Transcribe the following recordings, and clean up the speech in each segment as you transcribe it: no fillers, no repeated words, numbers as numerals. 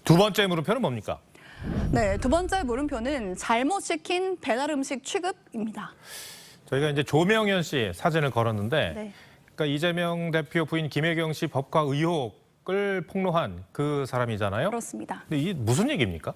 두 번째 물음표는 뭡니까? 네, 두 번째 물음표는 잘못 시킨 배달 음식 취급입니다. 저희가 이제 조명현 씨 사진을 걸었는데, 네. 그러니까 이재명 대표 부인 김혜경 씨 법과 의혹을 폭로한 그 사람이잖아요. 그렇습니다. 근데 이게 무슨 얘기입니까?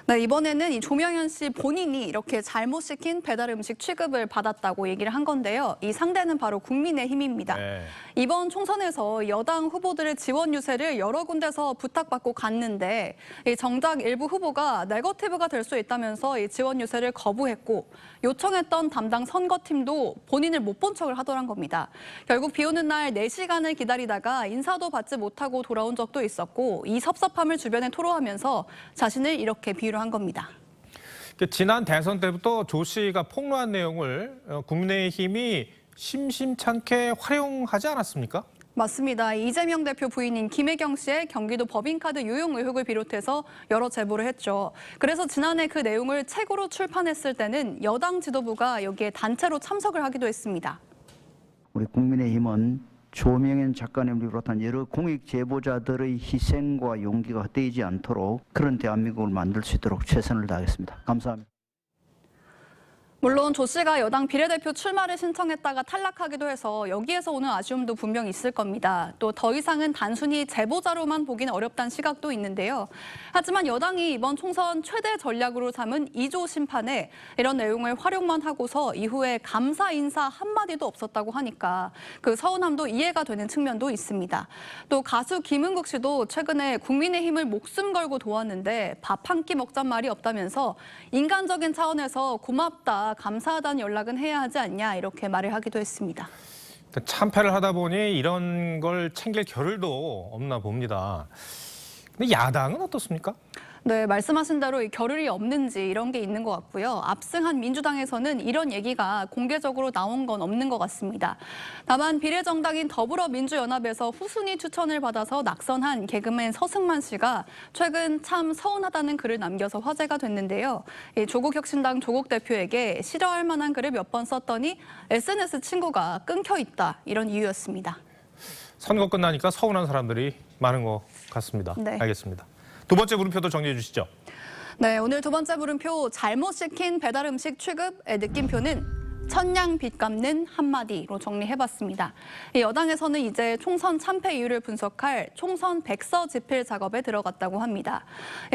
네, 이번에는 이 조명현 씨 본인이 이렇게 잘못 시킨 배달 음식 취급을 받았다고 얘기를 한 건데요. 이 상대는 바로 국민의힘입니다. 네. 이번 총선에서 여당 후보들의 지원 유세를 여러 군데서 부탁받고 갔는데 이 정작 일부 후보가 네거티브가 될 수 있다면서 이 지원 유세를 거부했고 요청했던 담당 선거팀도 본인을 못 본 척을 하더란 겁니다. 결국 비 오는 날 4시간을 기다리다가 인사도 받지 못하고 돌아온 적도 있었고 이 섭섭함을 주변에 토로하면서 자신을 이렇게 비유를 한 겁니다. 지난 대선 때부터 조 씨가 폭로한 내용을 국민의힘이 심심찮게 활용하지 않았습니까? 맞습니다. 이재명 대표 부인인 김혜경 씨의 경기도 법인카드 유용 의혹을 비롯해서 여러 제보를 했죠. 그래서 지난해 그 내용을 책으로 출판했을 때는 여당 지도부가 여기에 단체로 참석을 하기도 했습니다. 우리 국민의힘은 조명현 작가님을 비롯한 여러 공익 제보자들의 희생과 용기가 헛되지 않도록 그런 대한민국을 만들 수 있도록 최선을 다하겠습니다. 감사합니다. 물론 조 씨가 여당 비례대표 출마를 신청했다가 탈락하기도 해서 여기에서 오는 아쉬움도 분명히 있을 겁니다. 또 더 이상은 단순히 제보자로만 보기는 어렵다는 시각도 있는데요. 하지만 여당이 이번 총선 최대 전략으로 삼은 2조 심판에 이런 내용을 활용만 하고서 이후에 감사 인사 한마디도 없었다고 하니까 그 서운함도 이해가 되는 측면도 있습니다. 또 가수 김은국 씨도 최근에 국민의힘을 목숨 걸고 도왔는데 밥 한 끼 먹잔 말이 없다면서 인간적인 차원에서 고맙다, 감사하다는 연락은 해야 하지 않냐 이렇게 말을 하기도 했습니다. 참패를 하다 보니 이런 걸 챙길 겨를도 없나 봅니다. 근데 야당은 어떻습니까? 네, 말씀하신 대로 이 겨를이 없는지 이런 게 있는 것 같고요. 압승한 민주당에서는 이런 얘기가 공개적으로 나온 건 없는 것 같습니다. 다만 비례정당인 더불어민주연합에서 후순위 추천을 받아서 낙선한 개그맨 서승만 씨가 최근 참 서운하다는 글을 남겨서 화제가 됐는데요. 이 조국혁신당 조국 대표에게 싫어할 만한 글을 몇 번 썼더니 SNS 친구가 끊겨 있다 이런 이유였습니다. 선거 끝나니까 서운한 사람들이 많은 것 같습니다. 네. 알겠습니다. 두 번째 물음표도 정리해 주시죠. 네, 오늘 두 번째 물음표 잘못 시킨 배달 음식 취급의 느낌표는 천냥 빚 갚는 한마디로 정리해봤습니다. 여당에서는 이제 총선 참패 이유를 분석할 총선 백서 집필 작업에 들어갔다고 합니다.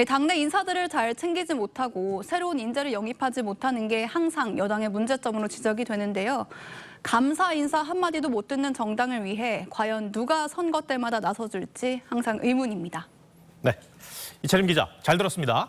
당내 인사들을 잘 챙기지 못하고 새로운 인재를 영입하지 못하는 게 항상 여당의 문제점으로 지적이 되는데요. 감사 인사 한마디도 못 듣는 정당을 위해 과연 누가 선거 때마다 나서줄지 항상 의문입니다. 네, 이철임 기자 잘 들었습니다.